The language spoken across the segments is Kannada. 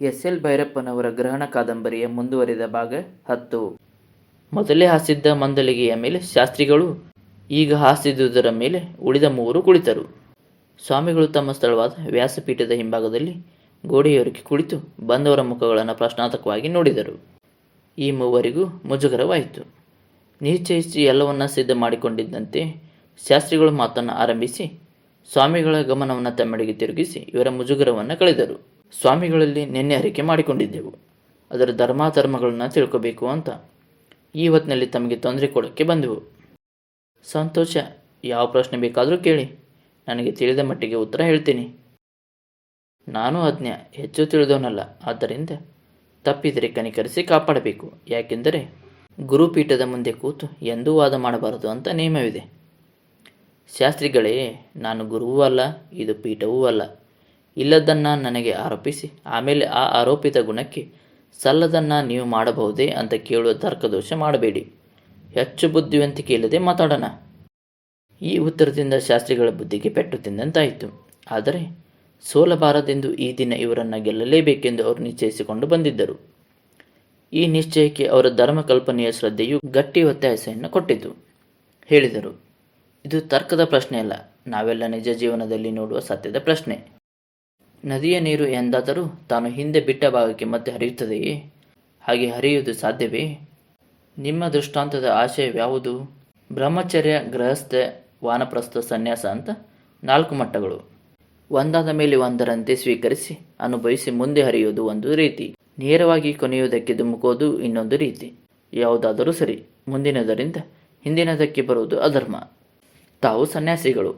ಎಸ್ ಎಲ್ ಭೈರಪ್ಪನವರ ಗ್ರಹಣ ಕಾದಂಬರಿಯ ಮುಂದುವರಿದ ಭಾಗ 10. ಮೊದಲೇ ಹಾಸಿದ್ದ ಮಂದಲಿಗೆಯ ಮೇಲೆ ಶಾಸ್ತ್ರಿಗಳು ಈಗ ಹಾಸಿದುದರ ಮೇಲೆ ಉಳಿದ ಮೂವರು ಕುಳಿತರು. ಸ್ವಾಮಿಗಳು ತಮ್ಮ ಸ್ಥಳವಾದ ವ್ಯಾಸಪೀಠದ ಹಿಂಭಾಗದಲ್ಲಿ ಗೋಡೆಯೊರಗಿ ಕುಳಿತು ಬಂದವರ ಮುಖಗಳನ್ನು ಪ್ರಶ್ನಾರ್ಥಕವಾಗಿ ನೋಡಿದರು. ಈ ಮೂವರಿಗೂ ಮುಜುಗರವಾಯಿತು. ನಿಶ್ಚಯಿಸಿ ಎಲ್ಲವನ್ನ ಸಿದ್ಧ ಮಾಡಿಕೊಂಡಿದ್ದಂತೆ ಶಾಸ್ತ್ರಿಗಳು ಮಾತನ್ನು ಆರಂಭಿಸಿ ಸ್ವಾಮಿಗಳ ಗಮನವನ್ನು ತಮ್ಮೆಡೆಗೆ ತಿರುಗಿಸಿ ಇವರ ಮುಜುಗರವನ್ನು ಕಳೆದರು. ಸ್ವಾಮಿಗಳಲ್ಲಿ ನಿನ್ನೆ ಅರಿಕೆ ಮಾಡಿಕೊಂಡಿದ್ದೆವು, ಅದರ ಧರ್ಮಾಧರ್ಮಗಳನ್ನು ತಿಳ್ಕೋಬೇಕು ಅಂತ. ಈ ಹೊತ್ತಿನಲ್ಲಿ ತಮಗೆ ತೊಂದರೆ ಕೊಡೋಕ್ಕೆ ಬಂದೆವು. ಸಂತೋಷ, ಯಾವ ಪ್ರಶ್ನೆ ಬೇಕಾದರೂ ಕೇಳಿ, ನನಗೆ ತಿಳಿದ ಮಟ್ಟಿಗೆ ಉತ್ತರ ಹೇಳ್ತೀನಿ. ನಾನು ಅಜ್ಞ, ಹೆಚ್ಚು ತಿಳಿದವನಲ್ಲ. ಆದ್ದರಿಂದ ತಪ್ಪಿದರೆ ಕನಿಕರಿಸಿ ಕಾಪಾಡಬೇಕು. ಯಾಕೆಂದರೆ ಗುರುಪೀಠದ ಮುಂದೆ ಕೂತು ಎಂದೂ ವಾದ ಮಾಡಬಾರದು ಅಂತ ನಿಯಮವಿದೆ. ಶಾಸ್ತ್ರಿಗಳೇ, ನಾನು ಗುರುವೂ ಅಲ್ಲ, ಇದು ಪೀಠವೂ ಅಲ್ಲ. ಇಲ್ಲದನ್ನು ನನಗೆ ಆರೋಪಿಸಿ ಆಮೇಲೆ ಆ ಆರೋಪಿತ ಗುಣಕ್ಕೆ ಸಲ್ಲದನ್ನು ನೀವು ಮಾಡಬಹುದೇ ಅಂತ ಕೇಳುವ ತರ್ಕದೋಷ ಮಾಡಬೇಡಿ. ಹೆಚ್ಚು ಬುದ್ಧಿವಂತಿಕೆ ಇಲ್ಲದೆ ಮಾತಾಡೋಣ. ಈ ಉತ್ತರದಿಂದ ಶಾಸ್ತ್ರಿಗಳ ಬುದ್ಧಿಗೆ ಪೆಟ್ಟು ತಿಂದಂತಾಯಿತು. ಆದರೆ ಸೋಲಬಾರದೆಂದು ಈ ದಿನ ಇವರನ್ನು ಗೆಲ್ಲಲೇಬೇಕೆಂದು ಅವರು ನಿಶ್ಚಯಿಸಿಕೊಂಡು ಬಂದಿದ್ದರು. ಈ ನಿಶ್ಚಯಕ್ಕೆ ಅವರ ಧರ್ಮಕಲ್ಪನೆಯ ಶ್ರದ್ಧೆಯು ಗಟ್ಟಿ ಒತ್ತಾಯವನ್ನು ಕೊಟ್ಟಿತು. ಹೇಳಿದರು, ಇದು ತರ್ಕದ ಪ್ರಶ್ನೆ ಅಲ್ಲ, ನಾವೆಲ್ಲ ನಿಜ ಜೀವನದಲ್ಲಿ ನೋಡುವ ಸತ್ಯದ ಪ್ರಶ್ನೆ. ನದಿಯ ನೀರು ಎಂದಾದರೂ ತಾನು ಹಿಂದೆ ಬಿಟ್ಟ ಭಾಗಕ್ಕೆ ಮತ್ತೆ ಹರಿಯುತ್ತದೆಯೇ? ಹಾಗೆ ಹರಿಯುವುದು ಸಾಧ್ಯವೇ? ನಿಮ್ಮ ದೃಷ್ಟಾಂತದ ಆಶಯವ್ಯಾವುದು? ಬ್ರಹ್ಮಚರ್ಯ, ಗೃಹಸ್ಥ, ವಾನಪ್ರಸ್ಥ, ಸನ್ಯಾಸ ಅಂತ 4 ಮಟ್ಟಗಳು. ಒಂದಾದ ಮೇಲೆ ಒಂದರಂತೆ ಸ್ವೀಕರಿಸಿ ಅನುಭವಿಸಿ ಮುಂದೆ ಹರಿಯುವುದು ಒಂದು ರೀತಿ, ನೇರವಾಗಿ ಕೊನೆಯುವುದಕ್ಕೆ ಧುಮುಕೋದು ಇನ್ನೊಂದು ರೀತಿ. ಯಾವುದಾದರೂ ಸರಿ, ಮುಂದಿನದರಿಂದ ಹಿಂದಿನದಕ್ಕೆ ಬರುವುದು ಅಧರ್ಮ. ತಾವು ಸನ್ಯಾಸಿಗಳು,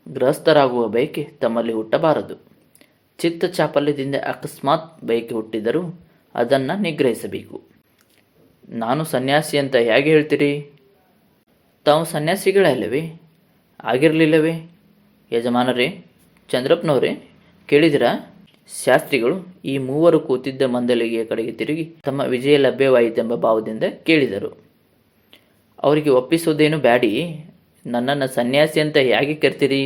ಗೃಹಸ್ಥರಾಗುವ ಬಯಕೆ ತಮ್ಮಲ್ಲಿ ಹುಟ್ಟಬಾರದು. ಚಿತ್ತ ಚಾಪಲ್ಯದಿಂದ ಅಕಸ್ಮಾತ್ ಬಯಕೆ ಹುಟ್ಟಿದರೂ ಅದನ್ನು ನಿಗ್ರಹಿಸಬೇಕು. ನಾನು ಸನ್ಯಾಸಿ ಅಂತ ಹೇಗೆ ಹೇಳ್ತೀರಿ? ತಾವು ಸನ್ಯಾಸಿಗಳೇ ಅಲ್ಲವೇ? ಆಗಿರಲಿಲ್ಲವೇ? ಯಜಮಾನರೇ, ಚಂದ್ರಪ್ಪನವರೇ, ಕೇಳಿದಿರಾ? ಶಾಸ್ತ್ರಿಗಳು ಈ ಮೂವರು ಕೂತಿದ್ದ ಮಂದಲಿಗೆಯ ಕಡೆಗೆ ತಿರುಗಿ ತಮ್ಮ ವಿಜಯ ಲಭ್ಯವಾಯಿತೆಂಬ ಭಾವದಿಂದ ಕೇಳಿದರು. ಅವರಿಗೆ ಒಪ್ಪಿಸುವುದೇನು ಬ್ಯಾಡಿ, ನನ್ನನ್ನು ಸನ್ಯಾಸಿ ಅಂತ ಹೇಗೆ ಕರ್ತೀರಿ?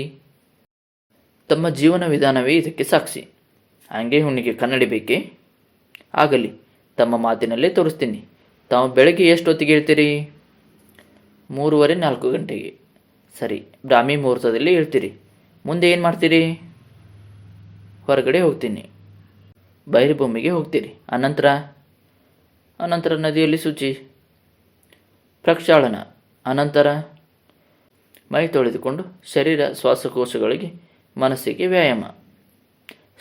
ತಮ್ಮ ಜೀವನ ವಿಧಾನವೇ ಇದಕ್ಕೆ ಸಾಕ್ಷಿ. ಹಾಗೆ ಹುಣ್ಣಿಗೆ ಕನ್ನಡಿ ಬೇಕೇ? ಆಗಲಿ, ತಮ್ಮ ಮಾತಿನಲ್ಲೇ ತೋರಿಸ್ತೀನಿ. ತಾವು ಬೆಳಗ್ಗೆ ಎಷ್ಟೊತ್ತಿಗೆ ಹೇಳ್ತೀರಿ? 3:30, 4 ಗಂಟೆಗೆ. ಸರಿ, ಬ್ರಾಹ್ಮಿ ಮುಹೂರ್ತದಲ್ಲಿ ಹೇಳ್ತೀರಿ. ಮುಂದೆ ಏನು ಮಾಡ್ತೀರಿ? ಹೊರಗಡೆ ಹೋಗ್ತೀನಿ. ಬೈರಭೂಮಿಗೆ ಹೋಗ್ತೀರಿ. ಅನಂತರ ನದಿಯಲ್ಲಿ ಶುಚಿ, ಪ್ರಕ್ಷಾಳನ, ಅನಂತರ ಮೈ ತೊಳೆದುಕೊಂಡು ಶರೀರ ಶ್ವಾಸಕೋಶಗಳಿಗೆ ಮನಸ್ಸಿಗೆ ವ್ಯಾಯಾಮ,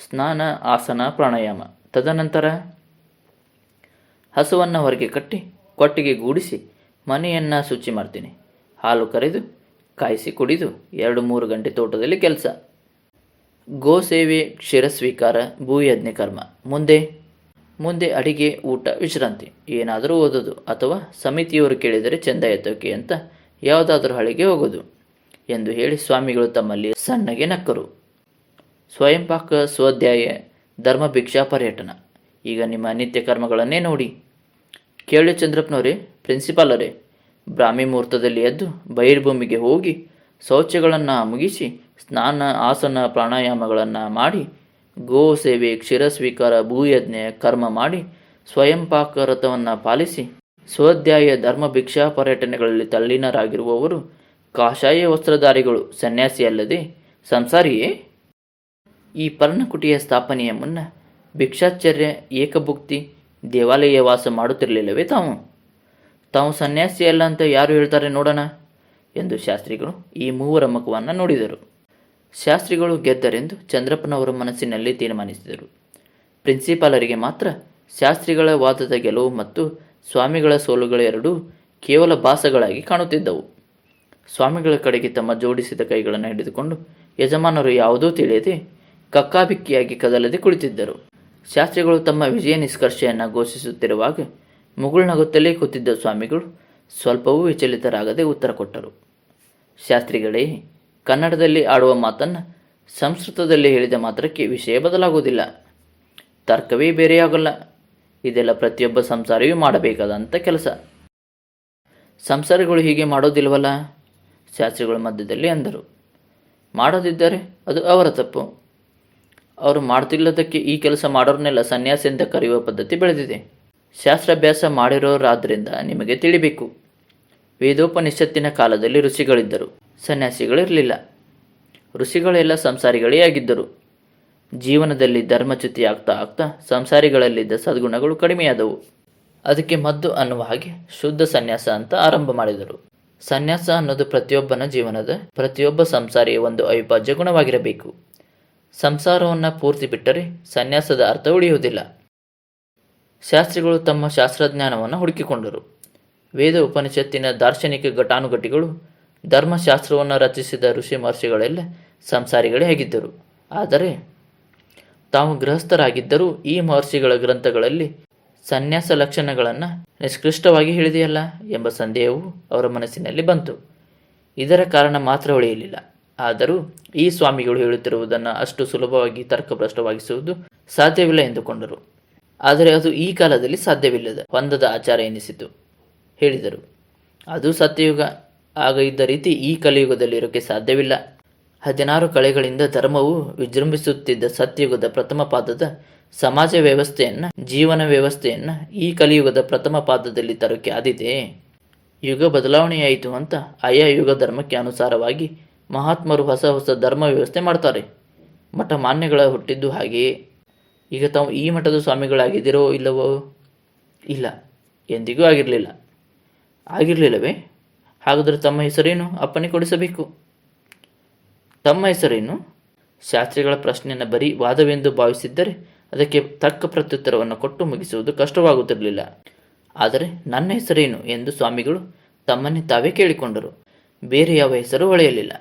ಸ್ನಾನ, ಆಸನ, ಪ್ರಾಣಾಯಾಮ. ತದನಂತರ ಹಸುವನ್ನು ಹೊರಗೆ ಕಟ್ಟಿ ಕೊಟ್ಟಿಗೆ ಗೂಡಿಸಿ ಮನೆಯನ್ನು ಶುಚಿ ಮಾಡ್ತೀನಿ. ಹಾಲು ಕರೆದು ಕಾಯಿಸಿ ಕುಡಿದು 2-3 ಗಂಟೆ ತೋಟದಲ್ಲಿ ಕೆಲಸ. ಗೋ ಸೇವೆ, ಕ್ಷೀರ ಸ್ವೀಕಾರ, ಭೂಯಜ್ಞ ಕರ್ಮ. ಮುಂದೆ ಅಡಿಗೆ, ಊಟ, ವಿಶ್ರಾಂತಿ. ಏನಾದರೂ ಓದೋದು ಅಥವಾ ಸಮಿತಿಯವರು ಕೇಳಿದರೆ ಚಂದ ಎತ್ತೋಕೆ ಅಂತ ಯಾವುದಾದ್ರೂ ಹಳಿಗೆ ಹೋಗೋದು ಎಂದು ಹೇಳಿ ಸ್ವಾಮಿಗಳು ತಮ್ಮಲ್ಲಿ ಸಣ್ಣಗೆ ನಕ್ಕರು. ಸ್ವಯಂಪಾಕ, ಸ್ವಾಧ್ಯಾಯ, ಧರ್ಮ ಭಿಕ್ಷಾ, ಪರ್ಯಟನ. ಈಗ ನಿಮ್ಮ ನಿತ್ಯ ಕರ್ಮಗಳನ್ನೇ ನೋಡಿ. ಕೇಳಿ ಚಂದ್ರಪ್ಪನವರೇ, ಪ್ರಿನ್ಸಿಪಾಲರೇ, ಬ್ರಾಹ್ಮಿ ಮುಹೂರ್ತದಲ್ಲಿ ಎದ್ದು ಬೈರ್ಭೂಮಿಗೆ ಹೋಗಿ ಶೌಚಗಳನ್ನು ಮುಗಿಸಿ ಸ್ನಾನ, ಆಸನ, ಪ್ರಾಣಾಯಾಮಗಳನ್ನು ಮಾಡಿ ಗೋ ಸೇವೆ, ಕ್ಷೀರ ಸ್ವೀಕಾರ, ಭೂಯಜ್ಞ ಕರ್ಮ ಮಾಡಿ ಸ್ವಯಂಪಾಕ ವ್ರತವನ್ನು ಪಾಲಿಸಿ ಸ್ವಾಧ್ಯಾಯ, ಧರ್ಮ ಭಿಕ್ಷಾ, ಪರ್ಯಟನೆಗಳಲ್ಲಿ ತಲ್ಲೀನರಾಗಿರುವವರು ಕಾಷಾಯ ವಸ್ತ್ರಧಾರಿಗಳು. ಸನ್ಯಾಸಿ ಅಲ್ಲದೆ ಸಂಸಾರಿಯೇ? ಈ ಪರ್ಣಕುಟಿಯ ಸ್ಥಾಪನೆಯ ಮುನ್ನ ಭಿಕ್ಷಾಚರ್ಯ, ಏಕಭುಕ್ತಿ, ದೇವಾಲಯ ವಾಸ ಮಾಡುತ್ತಿರಲಿಲ್ಲವೇ ತಾವು ಸನ್ಯಾಸಿ ಅಲ್ಲ ಅಂತ ಯಾರು ಹೇಳ್ತಾರೆ ನೋಡೋಣ ಎಂದು ಶಾಸ್ತ್ರಿಗಳು ಈ ಮೂವರ ಮುಖವನ್ನು ನೋಡಿದರು. ಶಾಸ್ತ್ರಿಗಳು ಗೆದ್ದರೆಂದು ಚಂದ್ರಪ್ಪನವರ ಮನಸ್ಸಿನಲ್ಲಿ ತೀರ್ಮಾನಿಸಿದರು. ಪ್ರಿನ್ಸಿಪಾಲರಿಗೆ ಮಾತ್ರ ಶಾಸ್ತ್ರಿಗಳ ವಾದದ ಗೆಲುವು ಮತ್ತು ಸ್ವಾಮಿಗಳ ಸೋಲುಗಳೆರಡೂ ಕೇವಲ ಭಾಸಗಳಾಗಿ ಕಾಣುತ್ತಿದ್ದವು. ಸ್ವಾಮಿಗಳ ಕಡೆಗೆ ತಮ್ಮ ಜೋಡಿಸಿದ ಕೈಗಳನ್ನು ಹಿಡಿದುಕೊಂಡು ಯಜಮಾನರು ಯಾವುದೂ ತಿಳಿಯದೆ ಕಕ್ಕಾಬಿಕ್ಕಿಯಾಗಿ ಕದಲದೆ ಕುಳಿತಿದ್ದರು. ಶಾಸ್ತ್ರಿಗಳು ತಮ್ಮ ವಿಜಯ ನಿಷ್ಕರ್ಷೆಯನ್ನು ಘೋಷಿಸುತ್ತಿರುವಾಗ ಮುಗುಳ್ನಗುತ್ತಲೇ ಕೂತಿದ್ದ ಸ್ವಾಮಿಗಳು ಸ್ವಲ್ಪವೂ ವಿಚಲಿತರಾಗದೆ ಉತ್ತರ ಕೊಟ್ಟರು. ಶಾಸ್ತ್ರಿಗಳೇ, ಕನ್ನಡದಲ್ಲಿ ಆಡುವ ಮಾತನ್ನು ಸಂಸ್ಕೃತದಲ್ಲಿ ಹೇಳಿದ ಮಾತ್ರಕ್ಕೆ ವಿಷಯ ಬದಲಾಗುವುದಿಲ್ಲ, ತರ್ಕವೇ ಬೇರೆಯಾಗಲ್ಲ. ಇದೆಲ್ಲ ಪ್ರತಿಯೊಬ್ಬ ಸಂಸಾರಿಯೂ ಮಾಡಬೇಕಾದಂಥ ಕೆಲಸ. ಸಂಸಾರಿಗಳು ಹೀಗೆ ಮಾಡೋದಿಲ್ವಲ್ಲ? ಶಾಸ್ತ್ರಿಗಳು ಮಧ್ಯದಲ್ಲಿ ಅಂದರು. ಮಾಡದಿದ್ದರೆ ಅದು ಅವರ ತಪ್ಪು. ಅವರು ಮಾಡ್ತಿಲ್ಲದಕ್ಕೆ ಈ ಕೆಲಸ ಮಾಡೋರ್ನೆಲ್ಲ ಸನ್ಯಾಸಿ ಅಂತ ಕರೆಯುವ ಪದ್ಧತಿ ಬೆಳೆದಿದೆ. ಶಾಸ್ತ್ರಾಭ್ಯಾಸ ಮಾಡಿರೋರಾದ್ರಿಂದ ನಿಮಗೆ ತಿಳಿಬೇಕು. ವೇದೋಪನಿಷತ್ತಿನ ಕಾಲದಲ್ಲಿ ಋಷಿಗಳಿದ್ದರು, ಸನ್ಯಾಸಿಗಳಿರಲಿಲ್ಲ. ಋಷಿಗಳೆಲ್ಲ ಸಂಸಾರಿಗಳೇ ಆಗಿದ್ದರು. ಜೀವನದಲ್ಲಿ ಧರ್ಮಚ್ಯುತಿ ಆಗ್ತಾ ಆಗ್ತಾ ಸಂಸಾರಿಗಳಲ್ಲಿದ್ದ ಸದ್ಗುಣಗಳು ಕಡಿಮೆಯಾದವು. ಅದಕ್ಕೆ ಮದ್ದು ಅನ್ನುವ ಹಾಗೆ ಶುದ್ಧ ಸನ್ಯಾಸ ಅಂತ ಆರಂಭ ಮಾಡಿದರು. ಸನ್ಯಾಸ ಅನ್ನೋದು ಪ್ರತಿಯೊಬ್ಬನ ಜೀವನದ ಪ್ರತಿಯೊಬ್ಬ ಸಂಸಾರಿಯ ಒಂದು ಅವಿಭಾಜ್ಯ ಗುಣವಾಗಿರಬೇಕು. ಸಂಸಾರವನ್ನು ಪೂರ್ತಿ ಬಿಟ್ಟರೆ ಸನ್ಯಾಸದ ಅರ್ಥ ಉಳಿಯುವುದಿಲ್ಲ. ಶಾಸ್ತ್ರಿಗಳು ತಮ್ಮ ಶಾಸ್ತ್ರಜ್ಞಾನವನ್ನು ಹುಡುಕಿಕೊಂಡರು. ವೇದ ಉಪನಿಷತ್ತಿನ ದಾರ್ಶನಿಕ ಘಟಾನುಘಟಿಗಳು, ಧರ್ಮಶಾಸ್ತ್ರವನ್ನು ರಚಿಸಿದ ಋಷಿ ಮಹರ್ಷಿಗಳೆಲ್ಲ ಸಂಸಾರಿಗಳೇ ಆಗಿದ್ದರು. ಆದರೆ ತಾವು ಗೃಹಸ್ಥರಾಗಿದ್ದರೂ ಈ ಮಹರ್ಷಿಗಳ ಗ್ರಂಥಗಳಲ್ಲಿ ಸನ್ಯಾಸ ಲಕ್ಷಣಗಳನ್ನು ನಿಷ್ಕೃಷ್ಟವಾಗಿ ಹೇಳಿದೆಯಲ್ಲ ಎಂಬ ಸಂದೇಹವು ಅವರ ಮನಸ್ಸಿನಲ್ಲಿ ಬಂತು. ಇದರ ಕಾರಣ ಮಾತ್ರ ಉಳಿಯಲಿಲ್ಲ. ಆದರೂ ಈ ಸ್ವಾಮಿಗಳು ಹೇಳುತ್ತಿರುವುದನ್ನು ಅಷ್ಟು ಸುಲಭವಾಗಿ ತರ್ಕಭ್ರಷ್ಟವಾಗಿಸುವುದು ಸಾಧ್ಯವಿಲ್ಲ ಎಂದುಕೊಂಡರು. ಆದರೆ ಅದು ಈ ಕಾಲದಲ್ಲಿ ಸಾಧ್ಯವಿಲ್ಲದ ಹೊಂದದ ಆಚಾರ ಎನಿಸಿತು. ಹೇಳಿದರು, ಅದು ಸತ್ಯಯುಗ. ಆಗ ಇದ್ದ ರೀತಿ ಈ ಕಲಿಯುಗದಲ್ಲಿ ಇರೋಕ್ಕೆ ಸಾಧ್ಯವಿಲ್ಲ. 16 ಕಳೆಗಳಿಂದ ಧರ್ಮವು ವಿಜೃಂಭಿಸುತ್ತಿದ್ದ ಸತ್ಯಯುಗದ ಪ್ರಥಮ ಪಾದದ ಸಮಾಜ ವ್ಯವಸ್ಥೆಯನ್ನು, ಜೀವನ ವ್ಯವಸ್ಥೆಯನ್ನು ಈ ಕಲಿಯುಗದ ಪ್ರಥಮ ಪಾದದಲ್ಲಿ ತರೋಕ್ಕೆ ಆದಿದೆ. ಯುಗ ಬದಲಾವಣೆಯಾಯಿತು ಅಂತ ಆಯಾ ಯುಗ ಧರ್ಮಕ್ಕೆ ಅನುಸಾರವಾಗಿ ಮಹಾತ್ಮರು ಹೊಸ ಹೊಸ ಧರ್ಮ ವ್ಯವಸ್ಥೆ ಮಾಡ್ತಾರೆ. ಮಠ ಮಾನ್ಯಗಳ ಹುಟ್ಟಿದ್ದು ಹಾಗೆಯೇ. ಈಗ ತಾವು ಈ ಮಠದ ಸ್ವಾಮಿಗಳಾಗಿದ್ದೀರೋ ಇಲ್ಲವೋ? ಇಲ್ಲ, ಎಂದಿಗೂ ಆಗಿರಲಿಲ್ಲವೇ? ಹಾಗಾದರೆ ತಮ್ಮ ಹೆಸರೇನು? ಅಪ್ಪಣೆ ಕೊಡಿಸಬೇಕು. ತಮ್ಮ ಹೆಸರೇನು? ಶಾಸ್ತ್ರಿಗಳ ಪ್ರಶ್ನೆಯನ್ನು ಬರೀ ವಾದವೆಂದು ಭಾವಿಸಿದ್ದರೆ ಅದಕ್ಕೆ ತಕ್ಕ ಪ್ರತ್ಯುತ್ತರವನ್ನು ಕೊಟ್ಟು ಮುಗಿಸುವುದು ಕಷ್ಟವಾಗುತ್ತಿರಲಿಲ್ಲ. ಆದರೆ ನನ್ನ ಹೆಸರೇನು ಎಂದು ಸ್ವಾಮಿಗಳು ತಮ್ಮನ್ನೇ ತಾವೇ ಕೇಳಿಕೊಂಡರು. ಬೇರೆ ಯಾವ ಹೆಸರು ಹೊಳೆಯಲಿಲ್ಲ.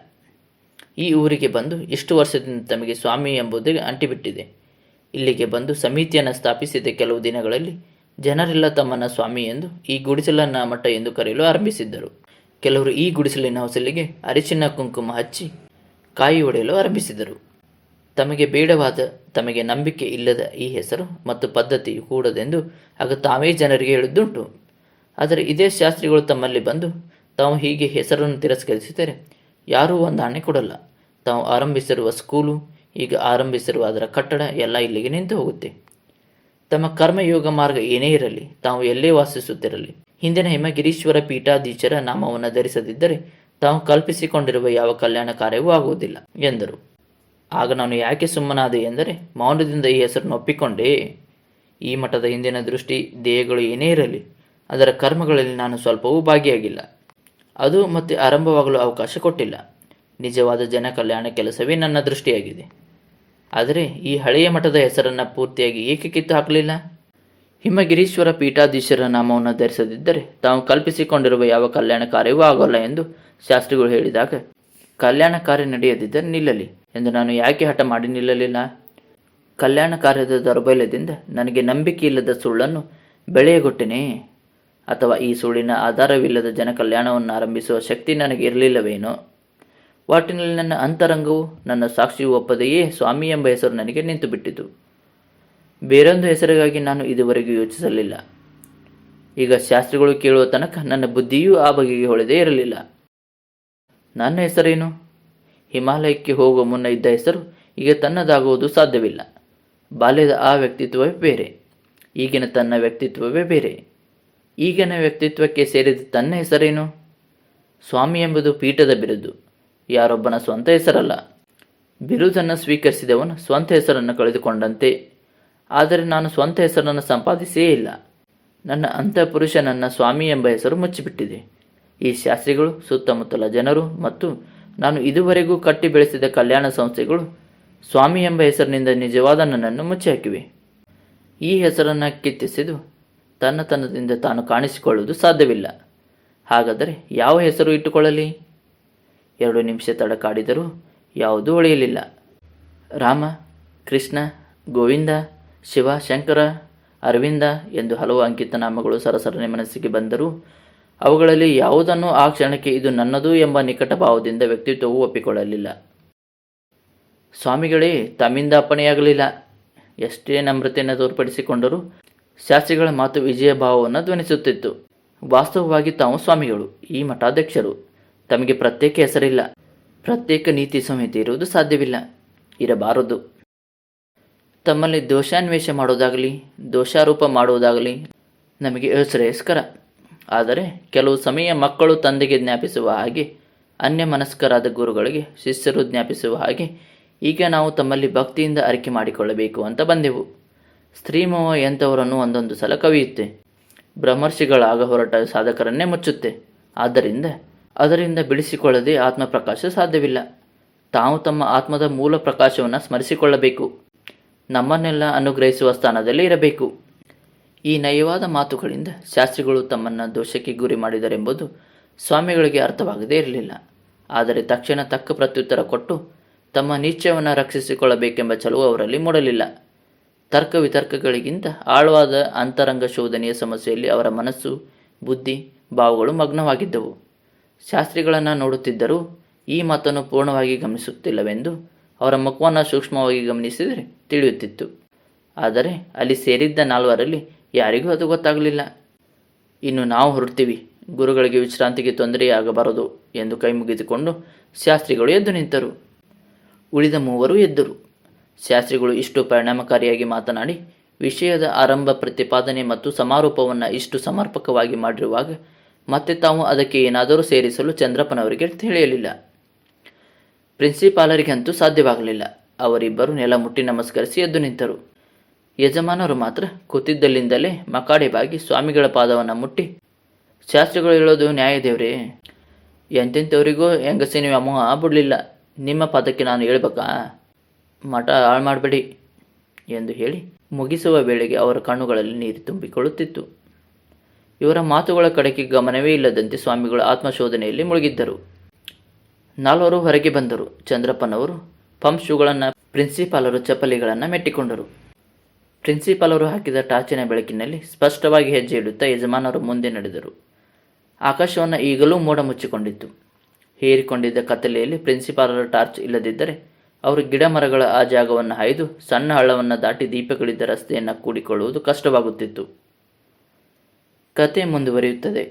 ಈ ಊರಿಗೆ ಬಂದು ಇಷ್ಟು ವರ್ಷದಿಂದ ತಮಗೆ ಸ್ವಾಮಿ ಎಂಬುದೇ ಅಂಟಿಬಿಟ್ಟಿದೆ. ಇಲ್ಲಿಗೆ ಬಂದು ಸಮಿತಿಯನ್ನು ಸ್ಥಾಪಿಸಿದ ಕೆಲವು ದಿನಗಳಲ್ಲಿ ಜನರೆಲ್ಲ ತಮ್ಮನ್ನು ಸ್ವಾಮಿ ಎಂದು, ಈ ಗುಡಿಸಲನ್ನ ಮಠ ಎಂದು ಕರೆಯಲು ಆರಂಭಿಸಿದ್ದರು. ಕೆಲವರು ಈ ಗುಡಿಸಲಿನ ಹೊಸಲಿಗೆ ಅರಿಶಿನ ಕುಂಕುಮ ಹಚ್ಚಿ ಕಾಯಿ ಹೊಡೆಯಲು ಆರಂಭಿಸಿದರು. ತಮಗೆ ಬೇಡವಾದ, ತಮಗೆ ನಂಬಿಕೆ ಇಲ್ಲದ ಈ ಹೆಸರು ಮತ್ತು ಪದ್ಧತಿಯು ಕೂಡದೆಂದು ಆಗ ತಾವೇ ಜನರಿಗೆ ಹೇಳುವುದುಂಟು. ಆದರೆ ಇದೇ ಶಾಸ್ತ್ರಿಗಳು ತಮ್ಮಲ್ಲಿ ಬಂದು ತಾವು ಹೀಗೆ ಹೆಸರನ್ನು ತಿರಸ್ಕರಿಸಿದರೆ ಯಾರೂ ಒಂದು ಆಣೆ ಕೊಡಲ್ಲ. ತಾವು ಆರಂಭಿಸಿರುವ ಸ್ಕೂಲು, ಈಗ ಆರಂಭಿಸಿರುವ ಅದರ ಕಟ್ಟಡ ಎಲ್ಲ ಇಲ್ಲಿಗೆ ನಿಂತು ಹೋಗುತ್ತೆ. ತಮ್ಮ ಕರ್ಮಯೋಗ ಮಾರ್ಗ ಏನೇ ಇರಲಿ, ತಾವು ಎಲ್ಲೇ ವಾಸಿಸುತ್ತಿರಲಿ, ಹಿಂದಿನ ಹಿಮಗಿರೀಶ್ವರ ಪೀಠಾಧೀಶರ ನಾಮವನ್ನು ಧರಿಸದಿದ್ದರೆ ತಾವು ಕಲ್ಪಿಸಿಕೊಂಡಿರುವ ಯಾವ ಕಲ್ಯಾಣ ಕಾರ್ಯವೂ ಆಗುವುದಿಲ್ಲ ಎಂದರು. ಆಗ ನಾನು ಯಾಕೆ ಸುಮ್ಮನಾದೆ ಎಂದರೆ, ಮೌನದಿಂದ ಈ ಹೆಸರನ್ನು ಒಪ್ಪಿಕೊಂಡೇ. ಈ ಮಠದ ಹಿಂದಿನ ದೃಷ್ಟಿ ಧ್ಯೇಯಗಳು ಏನೇ ಇರಲಿ, ಅದರ ಕರ್ಮಗಳಲ್ಲಿ ನಾನು ಸ್ವಲ್ಪವೂ ಭಾಗಿಯಾಗಿಲ್ಲ. ಅದು ಮತ್ತೆ ಆರಂಭವಾಗಲು ಅವಕಾಶ ಕೊಟ್ಟಿಲ್ಲ. ನಿಜವಾದ ಜನ ಕಲ್ಯಾಣ ಕೆಲಸವೇ ನನ್ನ ದೃಷ್ಟಿಯಾಗಿದೆ. ಆದರೆ ಈ ಹಳೆಯ ಮಠದ ಹೆಸರನ್ನು ಪೂರ್ತಿಯಾಗಿ ಏಕೆ ಕಿತ್ತು ಹಾಕಲಿಲ್ಲ? ಹಿಮಗಿರೀಶ್ವರ ಪೀಠಾಧೀಶರ ನಾಮವನ್ನು ಧರಿಸದಿದ್ದರೆ ತಾವು ಕಲ್ಪಿಸಿಕೊಂಡಿರುವ ಯಾವ ಕಲ್ಯಾಣ ಕಾರ್ಯವೂ ಆಗೋಲ್ಲ ಎಂದು ಶಾಸ್ತ್ರಿಗಳು ಹೇಳಿದಾಗ, ಕಲ್ಯಾಣ ಕಾರ್ಯ ನಡೆಯದಿದ್ದರೆ ನಿಲ್ಲಲಿ ಎಂದು ನಾನು ಯಾಕೆ ಹಠ ಮಾಡಿ ನಿಲ್ಲಲಿಲ್ಲ? ಕಲ್ಯಾಣ ಕಾರ್ಯದ ದೌರ್ಬಲ್ಯದಿಂದ ನನಗೆ ನಂಬಿಕೆ ಇಲ್ಲದ ಸುಳ್ಳನ್ನು ಬೆಳೆಯಗೊಟ್ಟೆನೇ? ಅಥವಾ ಈ ಸುಳ್ಳಿನ ಆಧಾರವಿಲ್ಲದ ಜನ ಕಲ್ಯಾಣವನ್ನು ಆರಂಭಿಸುವ ಶಕ್ತಿ ನನಗೆ ಇರಲಿಲ್ಲವೇನೋ? ವಾಟಿನಲ್ಲಿ ನನ್ನ ಅಂತರಂಗವು, ನನ್ನ ಸಾಕ್ಷಿಯು ಒಪ್ಪದೆಯೇ ಸ್ವಾಮಿ ಎಂಬ ಹೆಸರು ನನಗೆ ನಿಂತು ಬಿಟ್ಟಿತು. ಬೇರೊಂದು ಹೆಸರಿಗಾಗಿ ನಾನು ಇದುವರೆಗೂ ಯೋಚಿಸಲಿಲ್ಲ. ಈಗ ಶಾಸ್ತ್ರಿಗಳು ಕೇಳುವ ತನಕ ನನ್ನ ಬುದ್ಧಿಯೂ ಆ ಬಗೆಗೆ ಹೊಳೆದೇ ಇರಲಿಲ್ಲ. ನನ್ನ ಹೆಸರೇನು? ಹಿಮಾಲಯಕ್ಕೆ ಹೋಗುವ ಮುನ್ನ ಇದ್ದ ಹೆಸರು ಈಗ ತನ್ನದಾಗುವುದು ಸಾಧ್ಯವಿಲ್ಲ. ಬಾಲ್ಯದ ಆ ವ್ಯಕ್ತಿತ್ವವೇ ಬೇರೆ, ಈಗಿನ ತನ್ನ ವ್ಯಕ್ತಿತ್ವವೇ ಬೇರೆ. ಈಗಿನ ವ್ಯಕ್ತಿತ್ವಕ್ಕೆ ಸೇರಿದ ತನ್ನ ಹೆಸರೇನು? ಸ್ವಾಮಿ ಎಂಬುದು ಪೀಠದ ಬಿರುದು, ಯಾರೊಬ್ಬನ ಸ್ವಂತ ಹೆಸರಲ್ಲ. ಬಿರುದನ್ನು ಸ್ವೀಕರಿಸಿದವನು ಸ್ವಂತ ಹೆಸರನ್ನು ಕಳೆದುಕೊಂಡಂತೆ. ಆದರೆ ನಾನು ಸ್ವಂತ ಹೆಸರನ್ನು ಸಂಪಾದಿಸಿಯೇ ಇಲ್ಲ. ನನ್ನ ಅಂತಃಪುರುಷ ನನ್ನ ಸ್ವಾಮಿ ಎಂಬ ಹೆಸರು ಮುಚ್ಚಿಬಿಟ್ಟಿದೆ. ಈ ಶಾಸ್ತ್ರಿಗಳು, ಸುತ್ತಮುತ್ತಲ ಜನರು ಮತ್ತು ನಾನು ಇದುವರೆಗೂ ಕಟ್ಟಿ ಬೆಳೆಸಿದ ಕಲ್ಯಾಣ ಸಂಸ್ಥೆಗಳು ಸ್ವಾಮಿ ಎಂಬ ಹೆಸರಿನಿಂದ ನಿಜವಾದ ನನ್ನನ್ನು ಮುಚ್ಚಿಹಾಕಿವೆ. ಈ ಹೆಸರನ್ನು ಕಿತ್ತೆಸೆದು ತನ್ನತನದಿಂದ ತಾನು ಕಾಣಿಸಿಕೊಳ್ಳುವುದು ಸಾಧ್ಯವಿಲ್ಲ. ಹಾಗಾದರೆ ಯಾವ ಹೆಸರು ಇಟ್ಟುಕೊಳ್ಳಲಿ? 2 ನಿಮಿಷ ತಡಕಾಡಿದರೂ ಯಾವುದೂ ಉಳಿಯಲಿಲ್ಲ. ರಾಮ, ಕೃಷ್ಣ, ಗೋವಿಂದ, ಶಿವ, ಶಂಕರ, ಅರವಿಂದ ಎಂದು ಹಲವು ಅಂಕಿತ ನಾಮಗಳು ಸರಸರನೆ ಮನಸ್ಸಿಗೆ ಬಂದರೂ ಅವುಗಳಲ್ಲಿ ಯಾವುದನ್ನು ಆ ಕ್ಷಣಕ್ಕೆ ಇದು ನನ್ನದು ಎಂಬ ನಿಕಟ ಭಾವದಿಂದ ವ್ಯಕ್ತಿತ್ವವು ಒಪ್ಪಿಕೊಳ್ಳಲಿಲ್ಲ. ಸ್ವಾಮಿಗಳೇ ತಮ್ಮಿಂದ ಅಪ್ಪಣೆಯಾಗಲಿಲ್ಲ. ಎಷ್ಟೇ ನಮ್ರತೆಯನ್ನು ತೋರ್ಪಡಿಸಿಕೊಂಡರೂ ಶಾಸ್ತ್ರಿಗಳ ಮಾತು ವಿಜಯ ಭಾವವನ್ನು ಧ್ವನಿಸುತ್ತಿತ್ತು. ವಾಸ್ತವವಾಗಿ ತಾವು ಸ್ವಾಮಿಗಳು, ಈ ಮಠಾಧ್ಯಕ್ಷರು. ತಮಗೆ ಪ್ರತ್ಯೇಕ ಹೆಸರಿಲ್ಲ, ಪ್ರತ್ಯೇಕ ನೀತಿ ಸಂಹಿತೆ ಇರುವುದು ಸಾಧ್ಯವಿಲ್ಲ, ಇರಬಾರದು. ತಮ್ಮಲ್ಲಿ ದೋಷಾನ್ವೇಷ ಮಾಡುವುದಾಗಲಿ ದೋಷಾರೋಪ ಮಾಡುವುದಾಗಲಿ ನಮಗೆ ಅಶ್ರೇಯಸ್ಕರ. ಆದರೆ ಕೆಲವು ಸಮಯ ಮಕ್ಕಳು ತಂದೆಗೆ ಜ್ಞಾಪಿಸುವ ಹಾಗೆ, ಅನ್ಯ ಮನಸ್ಕರಾದ ಗುರುಗಳಿಗೆ ಶಿಷ್ಯರು ಜ್ಞಾಪಿಸುವ ಹಾಗೆ ಈಗ ನಾವು ತಮ್ಮಲ್ಲಿ ಭಕ್ತಿಯಿಂದ ಅರಿಕೆ ಮಾಡಿಕೊಳ್ಳಬೇಕು ಅಂತ ಬಂದೆವು. ಸ್ತ್ರೀಮೋಹ ಎಂಥವರನ್ನು ಒಂದೊಂದು ಸಲ ಕವಿಯುತ್ತೆ, ಬ್ರಹ್ಮರ್ಷಿಗಳಾಗ ಹೊರಟ ಸಾಧಕರನ್ನೇ ಮುಚ್ಚುತ್ತೆ. ಆದ್ದರಿಂದ ಅದರಿಂದ ಬಿಡಿಸಿಕೊಳ್ಳದೆ ಆತ್ಮಪ್ರಕಾಶ ಸಾಧ್ಯವಿಲ್ಲ. ತಾವು ತಮ್ಮ ಆತ್ಮದ ಮೂಲ ಪ್ರಕಾಶವನ್ನು ಸ್ಮರಿಸಿಕೊಳ್ಳಬೇಕು, ನಮ್ಮನ್ನೆಲ್ಲ ಅನುಗ್ರಹಿಸುವ ಸ್ಥಾನದಲ್ಲಿ ಇರಬೇಕು. ಈ ನಯವಾದ ಮಾತುಗಳಿಂದ ಶಾಸ್ತ್ರಿಗಳು ತಮ್ಮನ್ನು ದೋಷಕ್ಕೆ ಗುರಿ ಮಾಡಿದರೆಂಬುದು ಸ್ವಾಮಿಗಳಿಗೆ ಅರ್ಥವಾಗದೇ ಇರಲಿಲ್ಲ. ಆದರೆ ತಕ್ಷಣ ತಕ್ಕ ಪ್ರತ್ಯುತ್ತರ ಕೊಟ್ಟು ತಮ್ಮ ನಿಶ್ಚಯವನ್ನು ರಕ್ಷಿಸಿಕೊಳ್ಳಬೇಕೆಂಬ ಛಲವು ಅವರಲ್ಲಿ ಮೂಡಲಿಲ್ಲ. ತರ್ಕ ವಿತರ್ಕಗಳಿಗಿಂತ ಆಳವಾದ ಅಂತರಂಗ ಶೋಧನೆಯ ಸಮಸ್ಯೆಯಲ್ಲಿ ಅವರ ಮನಸ್ಸು, ಬುದ್ಧಿ, ಭಾವಗಳು ಮಗ್ನವಾಗಿದ್ದವು. ಶಾಸ್ತ್ರಿಗಳನ್ನು ನೋಡುತ್ತಿದ್ದರೂ ಈ ಮಾತನ್ನು ಪೂರ್ಣವಾಗಿ ಗಮನಿಸುತ್ತಿಲ್ಲವೆಂದು ಅವರ ಮುಖವನ್ನು ಸೂಕ್ಷ್ಮವಾಗಿ ಗಮನಿಸಿದರೆ ತಿಳಿಯುತ್ತಿತ್ತು. ಆದರೆ ಅಲ್ಲಿ ಸೇರಿದ್ದ ನಾಲ್ವರಲ್ಲಿ ಯಾರಿಗೂ ಅದು ಗೊತ್ತಾಗಲಿಲ್ಲ. ಇನ್ನು ನಾವು ಹೊರಡ್ತೀವಿ, ಗುರುಗಳಿಗೆ ವಿಶ್ರಾಂತಿಗೆ ತೊಂದರೆಯಾಗಬಾರದು ಎಂದು ಕೈ ಮುಗಿದುಕೊಂಡು ಶಾಸ್ತ್ರಿಗಳು ಎದ್ದು ನಿಂತರು. ಉಳಿದ ಮೂವರು ಎದ್ದರು. ಶಾಸ್ತ್ರಿಗಳು ಇಷ್ಟು ಪರಿಣಾಮಕಾರಿಯಾಗಿ ಮಾತನಾಡಿ ವಿಷಯದ ಆರಂಭ, ಪ್ರತಿಪಾದನೆ ಮತ್ತು ಸಮಾರೋಪವನ್ನು ಇಷ್ಟು ಸಮರ್ಪಕವಾಗಿ ಮಾಡಿರುವಾಗ ಮತ್ತೆ ತಾವು ಅದಕ್ಕೆ ಏನಾದರೂ ಸೇರಿಸಲು ಚಂದ್ರಪ್ಪನವರಿಗೆ ತಿಳಿಯಲಿಲ್ಲ. ಪ್ರಿನ್ಸಿಪಾಲರಿಗಂತೂ ಸಾಧ್ಯವಾಗಲಿಲ್ಲ. ಅವರಿಬ್ಬರು ನೆಲ ಮುಟ್ಟಿ ನಮಸ್ಕರಿಸಿ ಎದ್ದು ನಿಂತರು. ಯಜಮಾನರು ಮಾತ್ರ ಕೂತಿದ್ದಲ್ಲಿಂದಲೇ ಮಕಾಡೆ ಬಾಗಿ ಸ್ವಾಮಿಗಳ ಪಾದವನ್ನು ಮುಟ್ಟಿ, ಶಾಸ್ತ್ರಿಗಳು ಹೇಳೋದು ನ್ಯಾಯ ದೇವ್ರೇ, ಎಂತೆಂಥವರಿಗೂ ಹೆಂಗಸಿನ ವ್ಯಾಮೋಹ ಬಿಡಲಿಲ್ಲ, ನಿಮ್ಮ ಪಾದಕ್ಕೆ ನಾನು ಹೇಳ್ಬೇಕಾ, ಮಠ ಹಾಳು ಮಾಡಬೇಡಿ ಎಂದು ಹೇಳಿ ಮುಗಿಸುವ ವೇಳೆಗೆ ಅವರ ಕಣ್ಣುಗಳಲ್ಲಿ ನೀರು ತುಂಬಿಕೊಳ್ಳುತ್ತಿತ್ತು. ಇವರ ಮಾತುಗಳ ಕಡೆಗೆ ಗಮನವೇ ಇಲ್ಲದಂತೆ ಸ್ವಾಮಿಗಳು ಆತ್ಮಶೋಧನೆಯಲ್ಲಿ ಮುಳುಗಿದ್ದರು. ನಾಲ್ವರು ಹೊರಗೆ ಬಂದರು. ಚಂದ್ರಪ್ಪನವರು ಪಂಪ್ ಶೂಗಳನ್ನು, ಪ್ರಿನ್ಸಿಪಾಲರು ಚಪ್ಪಲಿಗಳನ್ನು ಮೆಟ್ಟಿಕೊಂಡರು. ಪ್ರಿನ್ಸಿಪಾಲರು ಹಾಕಿದ ಟಾರ್ಚಿನ ಬೆಳಕಿನಲ್ಲಿ ಸ್ಪಷ್ಟವಾಗಿ ಹೆಜ್ಜೆ ಇಡುತ್ತಾ ಯಜಮಾನರು ಮುಂದೆ ನಡೆದರು. ಆಕಾಶವನ್ನು ಈಗಲೂ ಮೋಡ ಮುಚ್ಚಿಕೊಂಡಿತ್ತು. ಹೇರಿಕೊಂಡಿದ್ದ ಕತ್ತಲೆಯಲ್ಲಿ ಪ್ರಿನ್ಸಿಪಾಲರ ಟಾರ್ಚ್ ಇಲ್ಲದಿದ್ದರೆ ಅವರು ಗಿಡ ಮರಗಳ ಆ ಜಾಗವನ್ನು ಹಾಯ್ದು ಸಣ್ಣ ಹಳ್ಳವನ್ನು ದಾಟಿ ದೀಪಗಳಿದ್ದ ರಸ್ತೆಯನ್ನು ಕೂಡಿಕೊಳ್ಳುವುದು ಕಷ್ಟವಾಗುತ್ತಿತ್ತು. ಕತೆ ಮುಂದುವರಿಯುತ್ತದೆ.